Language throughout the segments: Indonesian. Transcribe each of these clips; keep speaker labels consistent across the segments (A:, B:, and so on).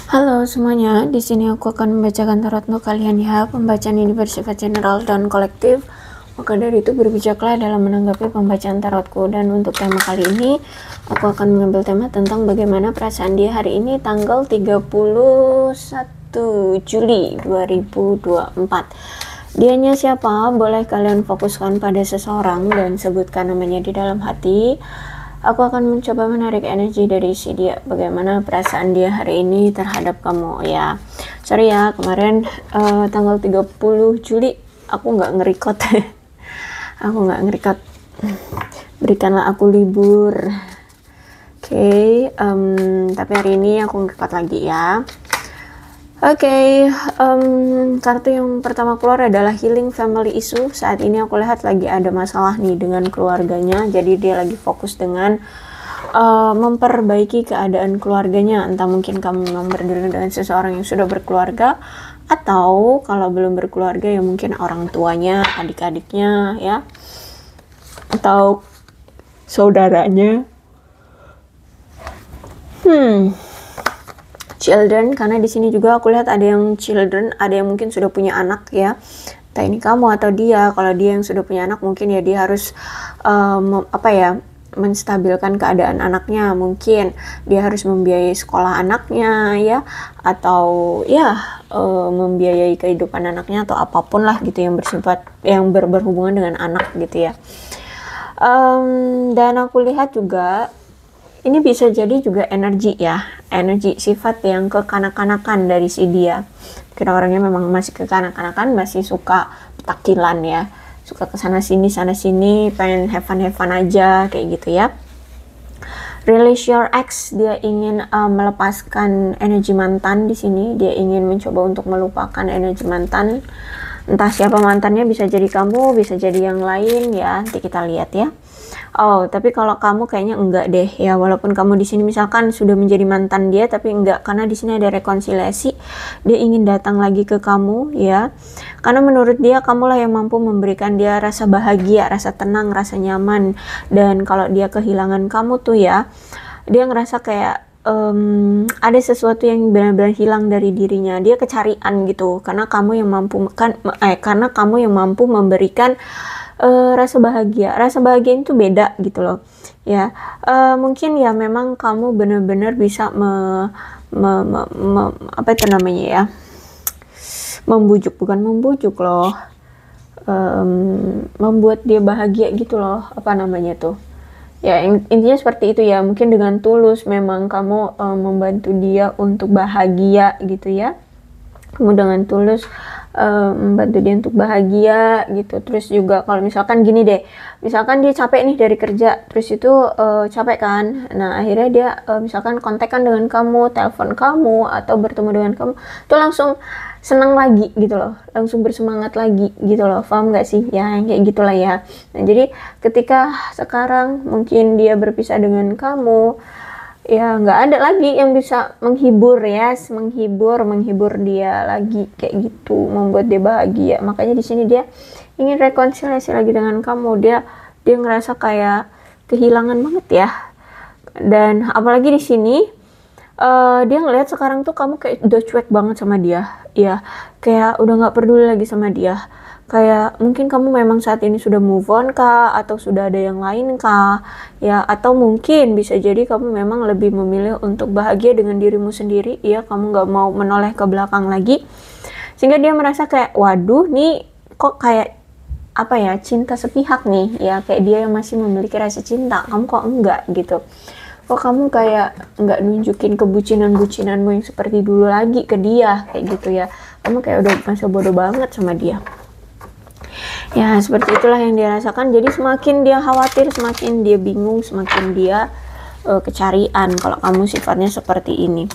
A: Halo semuanya, di sini aku akan membacakan tarot untuk kalian ya. Pembacaan ini bersifat general dan kolektif. Maka dari itu berbijaklah dalam menanggapi pembacaan tarotku. Dan untuk tema kali ini, aku akan mengambil tema tentang bagaimana perasaan dia hari ini tanggal 31 Juli 2024. Dianya siapa? Boleh kalian fokuskan pada seseorang dan sebutkan namanya di dalam hati. Aku akan mencoba menarik energi dari si dia. Bagaimana perasaan dia hari ini terhadap kamu ya. Sorry ya, kemarin tanggal 30 Juli aku nggak nge-record. Aku nggak nge-record. Berikanlah aku libur. Oke, tapi hari ini aku nge-record lagi ya. Oke, kartu yang pertama keluar adalah healing family issue. Saat ini aku lihat lagi ada masalah nih dengan keluarganya. Jadi dia lagi fokus dengan memperbaiki keadaan keluarganya. Entah mungkin kamu memang berdua dengan seseorang yang sudah berkeluarga, atau kalau belum berkeluarga ya mungkin orang tuanya, adik-adiknya ya, atau saudaranya. Children, karena di sini juga aku lihat ada yang children, ada yang mungkin sudah punya anak ya. Entah ini kamu atau dia. Kalau dia yang sudah punya anak, mungkin ya dia harus menstabilkan keadaan anaknya. Mungkin dia harus membiayai sekolah anaknya ya, atau ya membiayai kehidupan anaknya atau apapun lah gitu yang bersifat yang berhubungan dengan anak gitu ya. Dan aku lihat juga ini bisa jadi juga energi ya, energi sifat yang kekanak-kanakan dari si dia. Kira orangnya memang masih kekanak-kanakan, masih suka petakilan ya, suka kesana sini, pengen have fun aja kayak gitu ya. Release your ex, dia ingin melepaskan energi mantan di sini. Dia ingin mencoba untuk melupakan energi mantan. Entah siapa mantannya, bisa jadi kamu, bisa jadi yang lain ya. Nanti kita lihat ya. Oh, tapi kalau kamu kayaknya enggak deh ya, walaupun kamu di sini misalkan sudah menjadi mantan dia, tapi enggak, karena di sini ada rekonsiliasi. Dia ingin datang lagi ke kamu ya, karena menurut dia kamulah yang mampu memberikan dia rasa bahagia, rasa tenang, rasa nyaman. Dan kalau dia kehilangan kamu tuh ya, dia ngerasa kayak ada sesuatu yang benar-benar hilang dari dirinya. Dia kecarian gitu, karena kamu yang mampu karena kamu yang mampu memberikan rasa bahagia itu beda gitu loh ya. Mungkin ya memang kamu benar-benar bisa apa itu namanya ya, bukan membujuk loh, membuat dia bahagia gitu loh, apa namanya tuh ya, intinya seperti itu ya. Mungkin dengan tulus memang kamu membantu dia untuk bahagia gitu ya. Kamu dengan tulus membantu dia untuk bahagia gitu. Terus juga kalau misalkan gini deh, misalkan dia capek nih dari kerja, terus itu capek kan, nah akhirnya dia misalkan kontakkan dengan kamu, telepon kamu atau bertemu dengan kamu, tuh langsung senang lagi gitu loh, langsung bersemangat lagi gitu loh. Paham gak sih ya, yang kayak gitulah ya. Nah jadi ketika sekarang mungkin dia berpisah dengan kamu ya, nggak ada lagi yang bisa menghibur ya, menghibur dia lagi kayak gitu, membuat dia bahagia. Makanya di sini dia ingin rekonsiliasi lagi dengan kamu. Dia ngerasa kayak kehilangan banget ya. Dan apalagi di sini dia ngelihat sekarang tuh kamu kayak udah cuek banget sama dia ya, kayak udah nggak peduli lagi sama dia. Kayak mungkin kamu memang saat ini sudah move on kah, atau sudah ada yang lain kah ya, atau mungkin bisa jadi kamu memang lebih memilih untuk bahagia dengan dirimu sendiri ya. Kamu nggak mau menoleh ke belakang lagi, sehingga dia merasa kayak waduh nih kok kayak apa ya, cinta sepihak nih ya, kayak dia yang masih memiliki rasa cinta, kamu kok enggak gitu. Kok kamu kayak nggak nunjukin kebucinan-bucinanmu yang seperti dulu lagi ke dia kayak gitu ya. Kamu kayak udah masa bodoh banget sama dia ya. Seperti itulah yang dia rasakan. Jadi semakin dia khawatir, semakin dia bingung, semakin dia kecarian kalau kamu sifatnya seperti ini.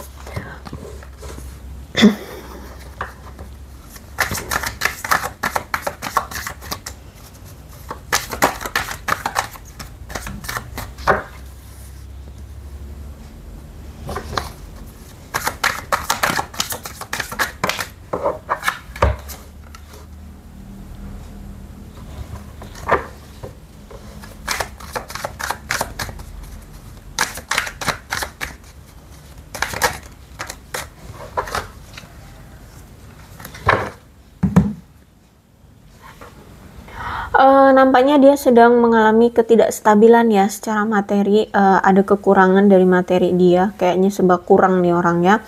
A: Nampaknya dia sedang mengalami ketidakstabilan ya secara materi, ada kekurangan dari materi dia, kayaknya sebab kurang nih orangnya,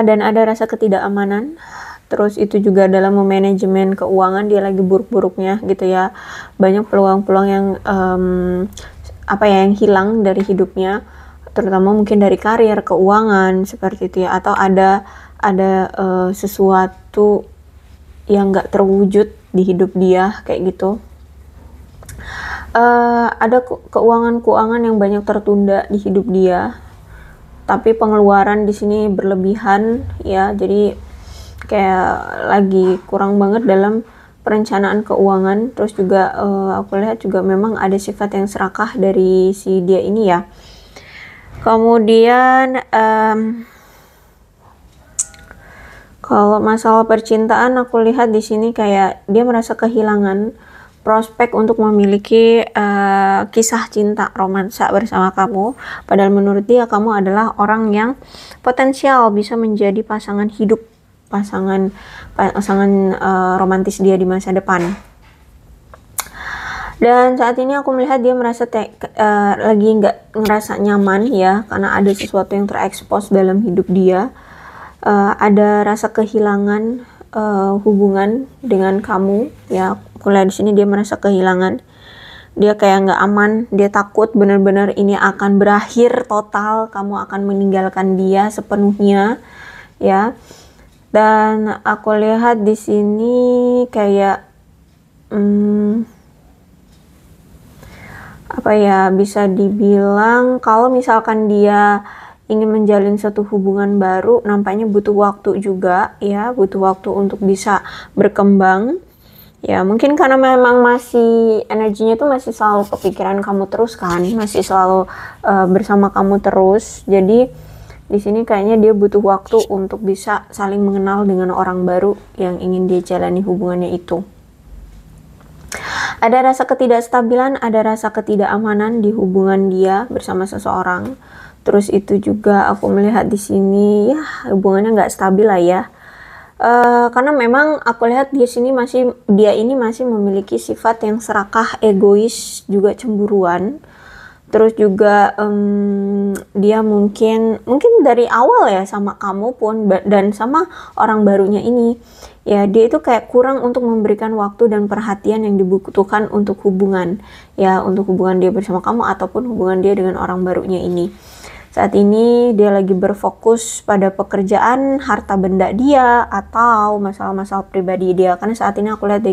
A: dan ada rasa ketidakamanan. Terus itu juga dalam memanajemen keuangan dia lagi buruk-buruknya gitu ya, banyak peluang-peluang yang yang hilang dari hidupnya, terutama mungkin dari karir, keuangan seperti itu ya, atau ada sesuatu yang nggak terwujud di hidup dia kayak gitu. Ada keuangan yang banyak tertunda di hidup dia, tapi pengeluaran di sini berlebihan ya, jadi kayak lagi kurang banget dalam perencanaan keuangan. Terus juga aku lihat juga memang ada sifat yang serakah dari si dia ini ya. Kemudian kalau masalah percintaan aku lihat di sini kayak dia merasa kehilangan prospek untuk memiliki kisah cinta romansa bersama kamu, padahal menurut dia kamu adalah orang yang potensial bisa menjadi pasangan hidup, pasangan romantis dia di masa depan. Dan saat ini aku melihat dia merasa lagi nggak ngerasa nyaman ya, karena ada sesuatu yang terekspos dalam hidup dia. Ada rasa kehilangan hubungan dengan kamu ya. Aku lihat di sini dia merasa kehilangan, dia kayak nggak aman, dia takut benar-benar ini akan berakhir total, kamu akan meninggalkan dia sepenuhnya ya. Dan aku lihat di sini kayak bisa dibilang kalau misalkan dia ingin menjalin satu hubungan baru, nampaknya butuh waktu juga ya, butuh waktu untuk bisa berkembang ya. Mungkin karena memang masih energinya itu masih selalu kepikiran kamu terus kan, masih selalu bersama kamu terus, jadi di sini kayaknya dia butuh waktu untuk bisa saling mengenal dengan orang baru yang ingin dia jalani hubungannya itu. Ada rasa ketidakstabilan, ada rasa ketidakamanan di hubungan dia bersama seseorang. Terus itu juga aku melihat di sini ya hubungannya nggak stabil lah ya. Karena memang aku lihat dia ini masih memiliki sifat yang serakah, egois, juga cemburuan. Terus juga dia mungkin dari awal ya sama kamu pun dan sama orang barunya ini ya, dia itu kayak kurang untuk memberikan waktu dan perhatian yang dibutuhkan untuk hubungan ya, untuk hubungan dia bersama kamu ataupun hubungan dia dengan orang barunya ini. Saat ini dia lagi berfokus pada pekerjaan, harta benda dia, atau masalah-masalah pribadi dia, karena saat ini aku lihat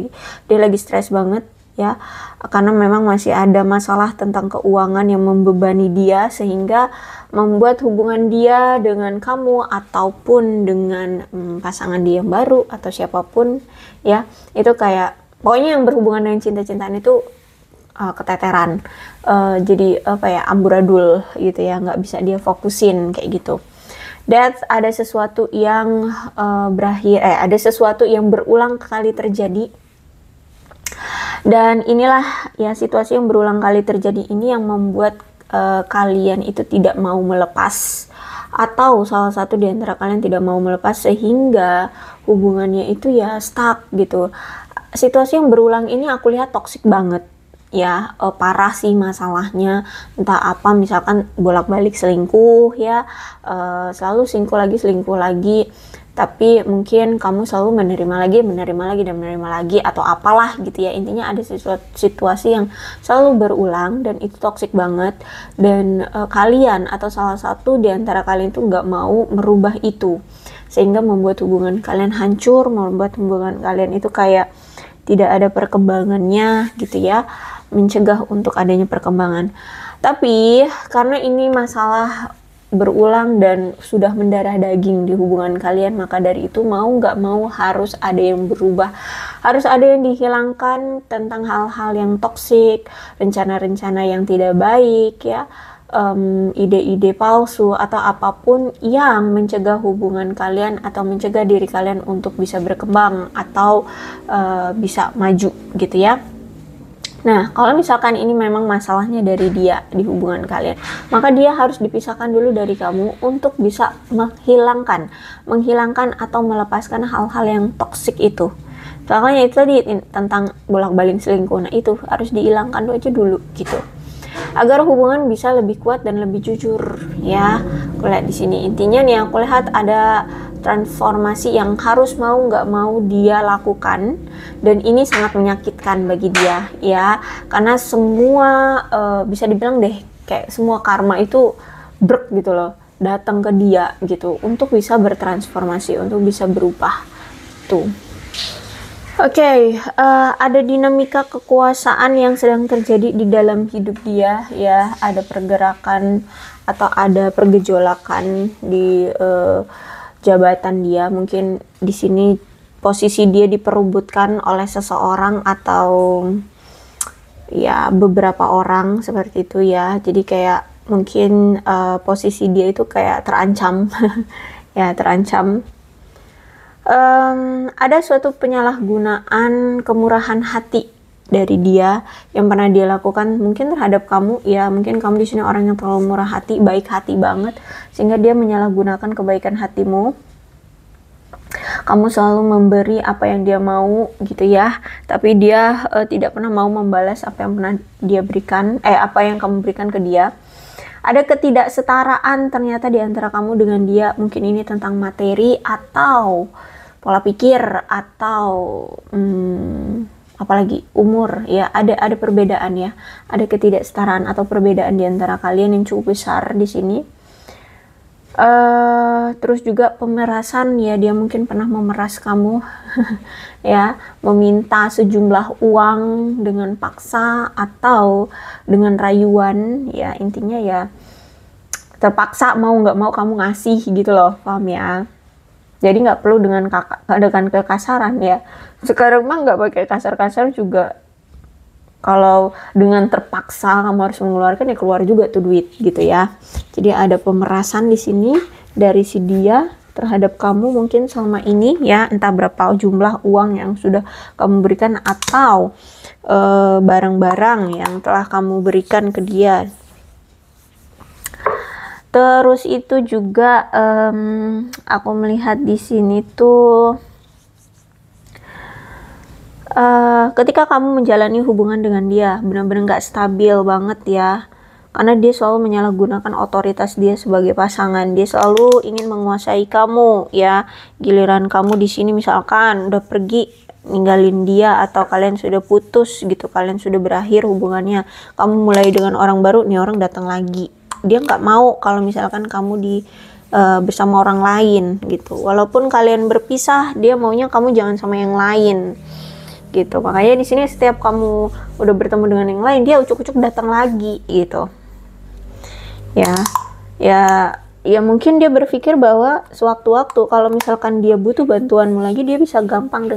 A: dia lagi stres banget ya, karena memang masih ada masalah tentang keuangan yang membebani dia, sehingga membuat hubungan dia dengan kamu ataupun dengan pasangan dia yang baru atau siapapun ya, itu kayak pokoknya yang berhubungan dengan cinta-cintaan itu keteteran, jadi amburadul gitu ya, nggak bisa dia fokusin kayak gitu. Ada sesuatu yang ada sesuatu yang berulang kali terjadi. Dan inilah ya situasi yang berulang kali terjadi ini yang membuat kalian itu tidak mau melepas, atau salah satu di antara kalian tidak mau melepas sehingga hubungannya itu ya stuck gitu. Situasi yang berulang ini aku lihat toksik banget ya, parah sih masalahnya, entah apa, misalkan bolak-balik selingkuh ya, selalu selingkuh lagi, tapi mungkin kamu selalu menerima lagi atau apalah gitu ya. Intinya ada situasi yang selalu berulang dan itu toksik banget, dan kalian atau salah satu di antara kalian tuh nggak mau merubah itu, sehingga membuat hubungan kalian hancur, membuat hubungan kalian itu kayak tidak ada perkembangannya gitu ya, mencegah untuk adanya perkembangan. Tapi karena ini masalah berulang dan sudah mendarah daging di hubungan kalian, maka dari itu mau nggak mau harus ada yang berubah, harus ada yang dihilangkan tentang hal-hal yang toksik, rencana-rencana yang tidak baik ya, ide-ide palsu atau apapun yang mencegah hubungan kalian atau mencegah diri kalian untuk bisa berkembang atau bisa maju gitu ya. Nah, kalau misalkan ini memang masalahnya dari dia di hubungan kalian, maka dia harus dipisahkan dulu dari kamu untuk bisa menghilangkan atau melepaskan hal-hal yang toksik itu. Soalnya itu tadi tentang bolak-balik selingkuh. Nah itu harus dihilangkan aja dulu gitu. Agar hubungan bisa lebih kuat dan lebih jujur ya. Aku lihat di sini intinya nih, aku lihat ada transformasi yang harus mau nggak mau dia lakukan, dan ini sangat menyakitkan bagi dia ya, karena semua bisa dibilang deh kayak semua karma itu brek gitu loh datang ke dia gitu untuk bisa bertransformasi, untuk bisa berubah tuh. Oke, ada dinamika kekuasaan yang sedang terjadi di dalam hidup dia ya, ada pergerakan atau ada pergejolakan di jabatan dia. Mungkin di sini posisi dia diperebutkan oleh seseorang atau ya beberapa orang seperti itu ya. Jadi kayak mungkin posisi dia itu kayak terancam ya, terancam. Ada suatu penyalahgunaan kemurahan hati dari dia yang pernah dia lakukan mungkin terhadap kamu ya. Mungkin kamu di sini orang yang terlalu murah hati, baik hati banget, sehingga dia menyalahgunakan kebaikan hatimu. Kamu selalu memberi apa yang dia mau gitu ya, tapi dia tidak pernah mau membalas apa yang pernah dia berikan, apa yang kamu berikan ke dia. Ada ketidaksetaraan ternyata di antara kamu dengan dia. Mungkin ini tentang materi atau pola pikir atau apalagi umur ya. Ada perbedaan ya. Ada ketidaksetaraan atau perbedaan di antara kalian yang cukup besar di sini. Terus juga pemerasan ya, dia mungkin pernah memeras kamu ya, meminta sejumlah uang dengan paksa atau dengan rayuan ya. Intinya ya terpaksa, mau nggak mau kamu ngasih gitu loh, paham ya. Jadi nggak perlu dengan kekasaran ya. Sekarang mah nggak pakai kasar-kasar juga. Kalau dengan terpaksa kamu harus mengeluarkan, ya keluar juga tuh duit gitu ya. Jadi ada pemerasan di sini dari si dia terhadap kamu mungkin selama ini ya, entah berapa jumlah uang yang sudah kamu berikan atau barang-barang yang telah kamu berikan ke dia. Terus itu juga aku melihat di sini tuh ketika kamu menjalani hubungan dengan dia benar-benar gak stabil banget ya, karena dia selalu menyalahgunakan otoritas dia sebagai pasangan. Dia selalu ingin menguasai kamu ya. Giliran kamu di sini misalkan udah pergi ninggalin dia atau kalian sudah putus gitu, kalian sudah berakhir hubungannya, kamu mulai dengan orang baru, nih orang datang lagi. Dia nggak mau kalau misalkan kamu bersama orang lain gitu. Walaupun kalian berpisah, dia maunya kamu jangan sama yang lain gitu. Makanya di sini setiap kamu udah bertemu dengan yang lain, dia ucuk-ucuk datang lagi gitu ya mungkin dia berpikir bahwa sewaktu-waktu kalau misalkan dia butuh bantuanmu lagi, dia bisa gampang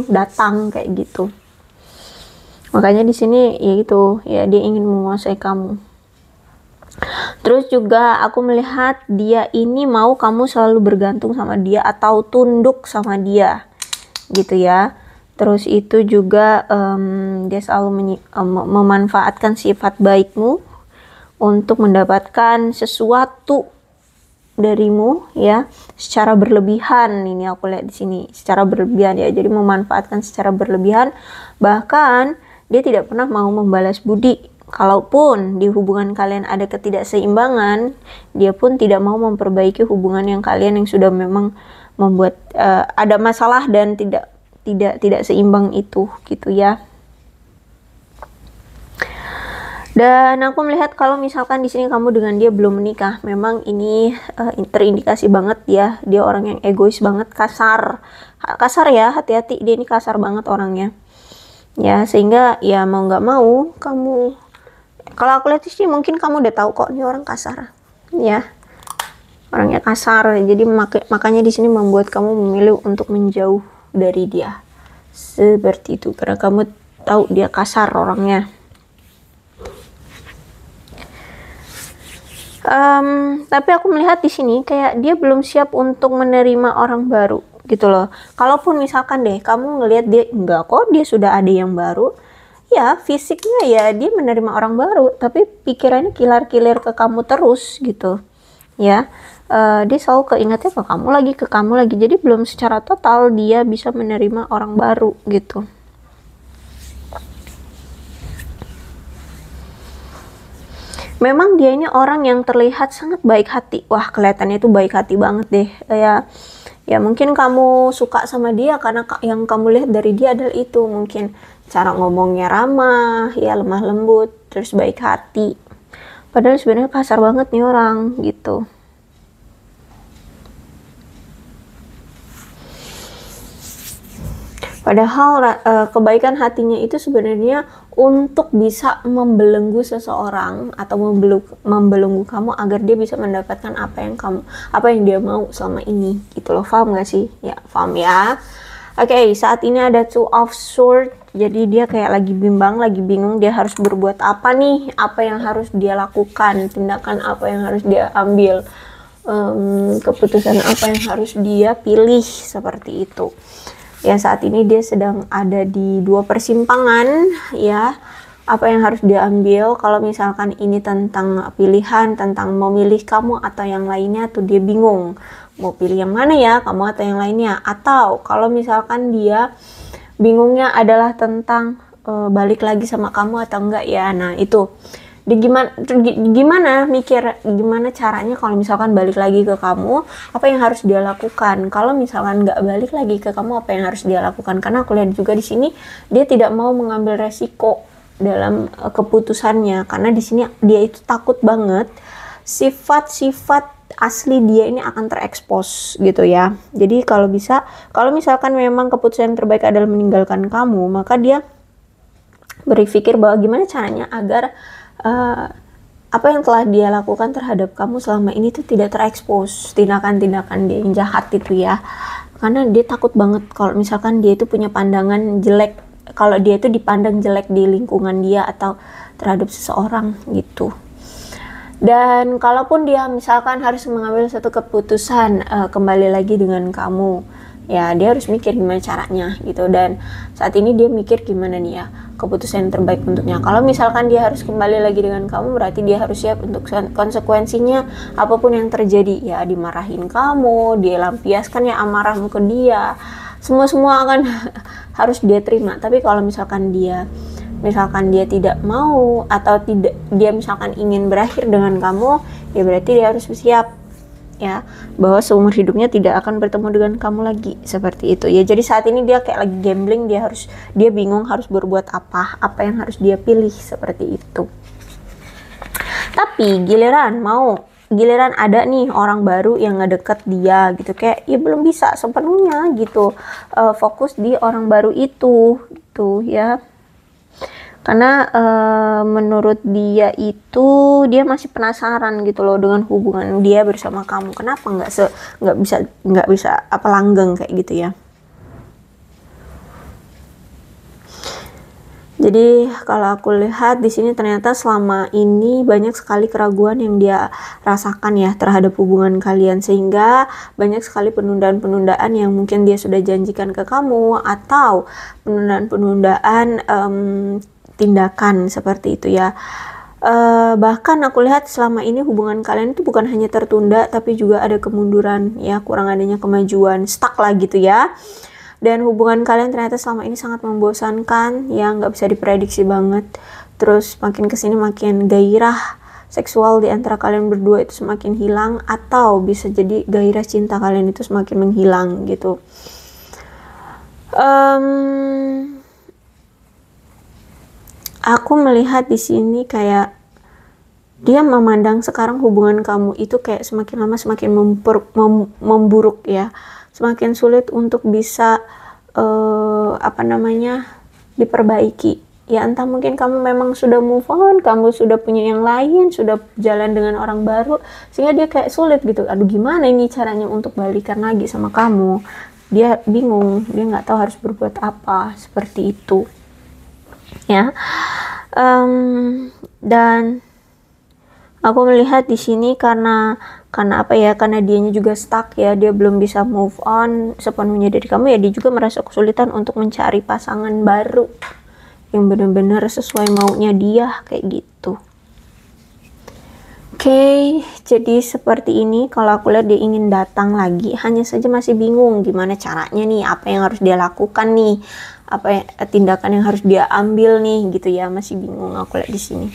A: datang kayak gitu. Makanya di sini ya gitu ya, dia ingin menguasai kamu. Terus juga aku melihat dia ini mau kamu selalu bergantung sama dia atau tunduk sama dia gitu ya. Terus itu juga dia selalu memanfaatkan sifat baikmu untuk mendapatkan sesuatu darimu ya, secara berlebihan. Ini aku lihat di sini secara berlebihan ya. Jadi memanfaatkan secara berlebihan, bahkan dia tidak pernah mau membalas budi. Kalaupun di hubungan kalian ada ketidakseimbangan, dia pun tidak mau memperbaiki hubungan yang kalian yang sudah memang membuat ada masalah dan tidak seimbang itu gitu ya. Dan aku melihat kalau misalkan di sini kamu dengan dia belum menikah, memang ini terindikasi banget ya, dia orang yang egois banget, kasar ya, hati-hati, dia ini kasar banget orangnya ya. Sehingga ya mau nggak mau kamu, kalau aku lihat di sini mungkin kamu udah tahu kok nih orang kasar ya, orangnya kasar. Jadi makanya di sini membuat kamu memilih untuk menjauh dari dia seperti itu, karena kamu tahu dia kasar orangnya. Tapi aku melihat di sini kayak dia belum siap untuk menerima orang baru gitu loh. Kalaupun misalkan deh kamu ngelihat dia enggak kok, dia sudah ada yang baru ya, fisiknya ya dia menerima orang baru, tapi pikirannya kilar-kilir ke kamu terus gitu ya. dia selalu keingetnya ke kamu lagi, jadi belum secara total dia bisa menerima orang baru gitu. Memang dia ini orang yang terlihat sangat baik hati. Wah, kelihatannya itu baik hati banget deh. Ya mungkin kamu suka sama dia karena yang kamu lihat dari dia adalah itu. Mungkin cara ngomongnya ramah, ya lemah lembut, terus baik hati. Padahal sebenarnya kasar banget nih orang gitu. Padahal kebaikan hatinya itu sebenarnya untuk bisa membelenggu seseorang atau membelenggu kamu agar dia bisa mendapatkan apa yang dia mau selama ini gitu loh. Paham gak sih? Ya, paham ya. Oke, saat ini ada Two of Swords. Jadi dia kayak lagi bimbang, lagi bingung dia harus berbuat apa nih, apa yang harus dia lakukan, tindakan apa yang harus dia ambil, keputusan apa yang harus dia pilih, seperti itu. Ya, saat ini dia sedang ada di dua persimpangan ya. Apa yang harus dia ambil, kalau misalkan ini tentang pilihan, tentang mau milih kamu atau yang lainnya, tuh dia bingung mau pilih yang mana ya, kamu atau yang lainnya. Atau kalau misalkan dia bingungnya adalah tentang balik lagi sama kamu atau enggak ya. Nah itu dia gimana caranya kalau misalkan balik lagi ke kamu, apa yang harus dia lakukan. Kalau misalkan nggak balik lagi ke kamu, apa yang harus dia lakukan. Karena aku lihat juga di sini dia tidak mau mengambil resiko dalam keputusannya, karena di sini dia itu takut banget sifat-sifat asli dia ini akan terekspos gitu ya. Jadi kalau misalkan memang keputusan yang terbaik adalah meninggalkan kamu, maka dia berpikir bahwa gimana caranya agar apa yang telah dia lakukan terhadap kamu selama ini tuh tidak terekspos, tindakan-tindakan dia yang jahat itu ya. Karena dia takut banget kalau misalkan dia itu punya pandangan jelek, kalau dia itu dipandang jelek di lingkungan dia atau terhadap seseorang gitu. Dan kalaupun dia misalkan harus mengambil satu keputusan kembali lagi dengan kamu, ya dia harus mikir gimana caranya gitu. Dan saat ini dia mikir gimana nih ya keputusan yang terbaik untuknya. Kalau misalkan dia harus kembali lagi dengan kamu, berarti dia harus siap untuk konsekuensinya apapun yang terjadi. Ya dimarahin kamu, dia lampiaskan ya amarahmu ke dia, semua akan harus dia terima. Tapi kalau misalkan dia tidak mau atau dia misalkan ingin berakhir dengan kamu, ya berarti dia harus siap ya bahwa seumur hidupnya tidak akan bertemu dengan kamu lagi, seperti itu ya. Jadi saat ini dia kayak lagi gambling, dia bingung harus berbuat apa yang harus dia pilih, seperti itu. Tapi giliran ada nih orang baru yang ngedeket dia gitu, kayak ya belum bisa sepenuhnya gitu fokus di orang baru itu gitu ya. Karena menurut dia itu dia masih penasaran gitu loh dengan hubungan dia bersama kamu. Kenapa nggak bisa langgeng kayak gitu ya. Jadi kalau aku lihat di sini ternyata selama ini banyak sekali keraguan yang dia rasakan ya terhadap hubungan kalian, sehingga banyak sekali penundaan-penundaan yang mungkin dia sudah janjikan ke kamu, atau penundaan-penundaan tindakan seperti itu ya. Bahkan aku lihat selama ini hubungan kalian itu bukan hanya tertunda, tapi juga ada kemunduran ya, kurang adanya kemajuan, stuck lah gitu ya. Dan hubungan kalian ternyata selama ini sangat membosankan ya, nggak bisa diprediksi banget. Terus makin kesini makin gairah seksual di antara kalian berdua itu semakin hilang, atau bisa jadi gairah cinta kalian itu semakin menghilang gitu. Aku melihat di sini kayak dia memandang sekarang hubungan kamu itu kayak semakin lama semakin memburuk ya, semakin sulit untuk bisa diperbaiki ya. Entah mungkin kamu memang sudah move on, kamu sudah punya yang lain, sudah jalan dengan orang baru, sehingga dia kayak sulit gitu. Aduh, gimana ini caranya untuk balikan lagi sama kamu? Dia bingung, dia nggak tahu harus berbuat apa, seperti itu ya. Dan aku melihat di sini karena apa ya, karena dianya juga stuck ya, dia belum bisa move on sepenuhnya dari kamu ya. Dia juga merasa kesulitan untuk mencari pasangan baru yang benar-benar sesuai maunya dia, kayak gitu. Oke, jadi seperti ini. Kalau aku lihat dia ingin datang lagi, hanya saja masih bingung gimana caranya nih, apa yang harus dia lakukan nih, apa tindakan yang harus dia ambil nih, gitu ya. Masih bingung aku lihat di sini.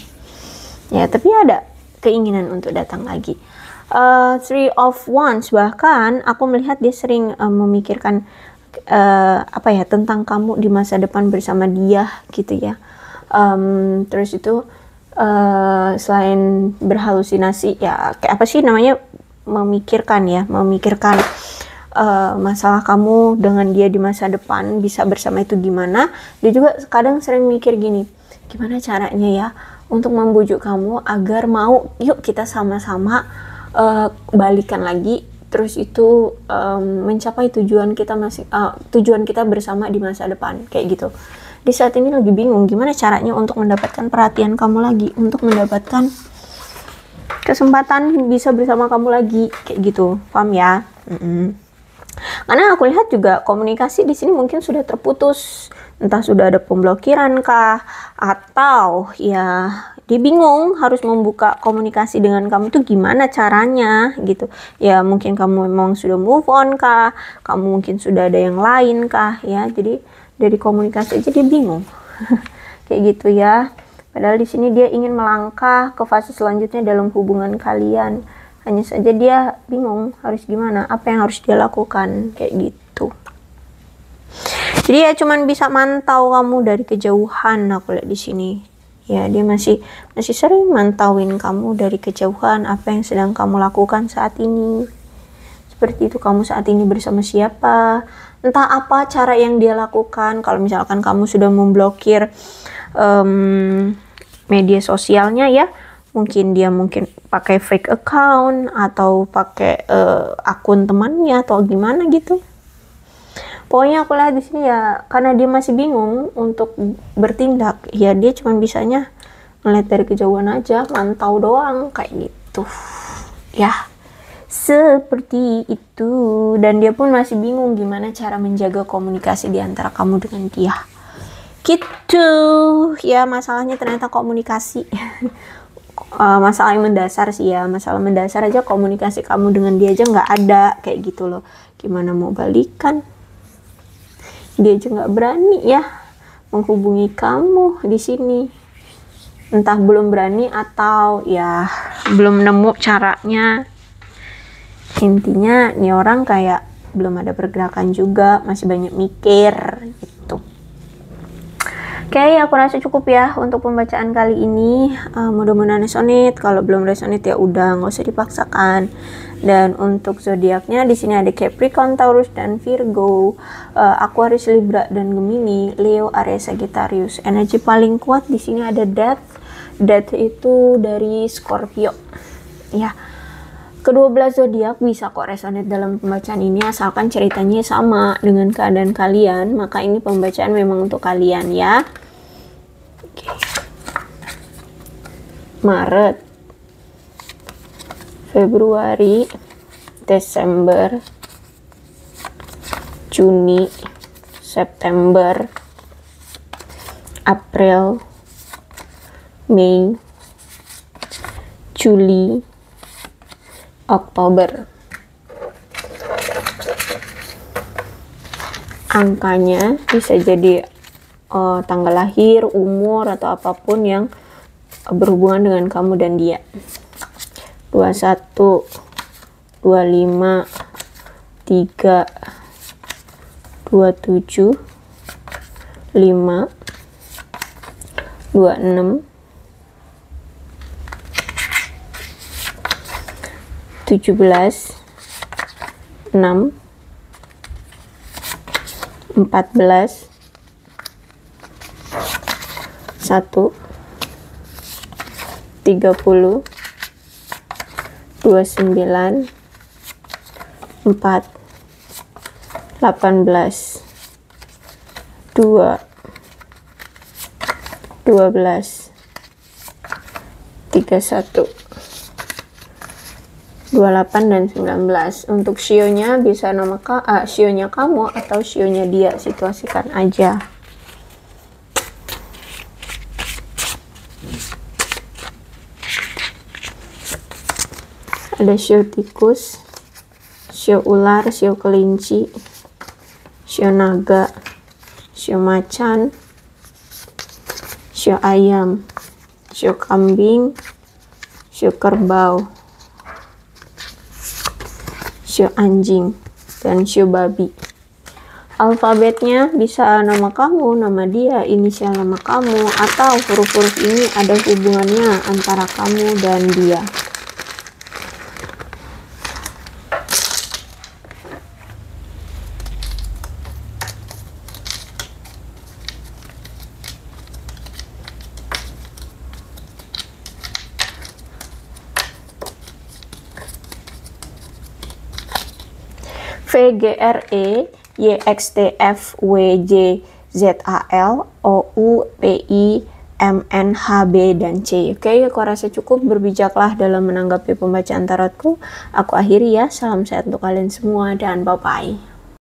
A: Ya, tapi ada keinginan untuk datang lagi. Three of Wands, bahkan aku melihat dia sering memikirkan apa ya, tentang kamu di masa depan bersama dia, gitu ya. Terus itu selain berhalusinasi ya, kayak apa sih namanya, memikirkan masalah kamu dengan dia di masa depan bisa bersama itu gimana. Dia juga kadang sering mikir gini, gimana caranya ya untuk membujuk kamu agar mau, yuk kita sama-sama balikan lagi, terus itu mencapai tujuan kita bersama di masa depan, kayak gitu. Di saat ini lagi bingung gimana caranya untuk mendapatkan perhatian kamu lagi, untuk mendapatkan kesempatan bisa bersama kamu lagi, kayak gitu. Paham ya? Karena aku lihat juga komunikasi di sini mungkin sudah terputus, entah sudah ada pemblokiran kah, atau ya dia bingung harus membuka komunikasi dengan kamu tuh gimana caranya, gitu ya. Mungkin kamu memang sudah move on kah, kamu mungkin sudah ada yang lain kah, ya. Jadi dari komunikasi aja dia bingung. Kayak gitu ya. Padahal di sini dia ingin melangkah ke fase selanjutnya dalam hubungan kalian. Hanya saja dia bingung harus gimana, apa yang harus dia lakukan, kayak gitu. Jadi ya cuman bisa mantau kamu dari kejauhan, aku lihat di sini. Ya, dia masih sering mantauin kamu dari kejauhan, apa yang sedang kamu lakukan saat ini. Seperti itu, kamu saat ini bersama siapa, entah apa cara yang dia lakukan. Kalau misalkan kamu sudah memblokir media sosialnya ya, mungkin dia pakai fake account atau pakai akun temannya atau gimana gitu. Pokoknya aku lihat di sini ya, karena dia masih bingung untuk bertindak, ya dia cuma bisanya ngeliat dari kejauhan aja, mantau doang, kayak gitu. Ya, seperti itu. Dan dia pun masih bingung gimana cara menjaga komunikasi di antara kamu dengan dia. Gitu. Ya, masalahnya ternyata komunikasi. Masalah yang mendasar sih ya, masalah mendasar aja komunikasi kamu dengan dia aja nggak ada, kayak gitu loh. Gimana mau balikan? Dia aja nggak berani ya menghubungi kamu di sini. Entah belum berani atau ya belum nemu caranya. Intinya nih orang kayak belum ada pergerakan juga, masih banyak mikir gitu. Oke, aku rasa cukup ya untuk pembacaan kali ini. Mudah-mudahan resonate. Kalau belum resonate ya udah, nggak usah dipaksakan. Dan untuk zodiaknya di sini ada Capricorn, Taurus, dan Virgo, Aquarius, Libra, dan Gemini, Leo, Aries, Sagittarius. Energi paling kuat di sini ada Death. Death itu dari Scorpio. Ya, kedua-belah zodiak bisa kok resonate dalam pembacaan ini asalkan ceritanya sama dengan keadaan kalian. Maka ini pembacaan memang untuk kalian ya. Oke. Maret, Februari, Desember, Juni, September, April, Mei, Juli, Oktober. Angkanya bisa jadi tanggal lahir, umur, atau apapun yang berhubungan dengan kamu dan dia. 21, 25, 3, 27, 5, 26, 17, 6, 14, 1, 30, 29, 4, 18, 2, 12, 31, 28, dan 19. Untuk shio-nya bisa shio-nya kamu atau shio-nya dia, situasikan aja. Ada shio tikus, shio ular, shio kelinci, shio naga, shio macan, shio ayam, shio kambing, shio kerbau, shio anjing, dan shio babi. Alfabetnya bisa nama kamu, nama dia, inisial nama kamu, atau huruf-huruf ini ada hubungannya antara kamu dan dia. V, G, R, E, Y, X, T, F, W, J, Z, A, L, O, U, P, I, M, N, H, B, dan C. Oke, aku rasa cukup, berbijaklah dalam menanggapi pembacaan tarotku. Aku akhiri ya, salam sehat untuk kalian semua dan bye-bye.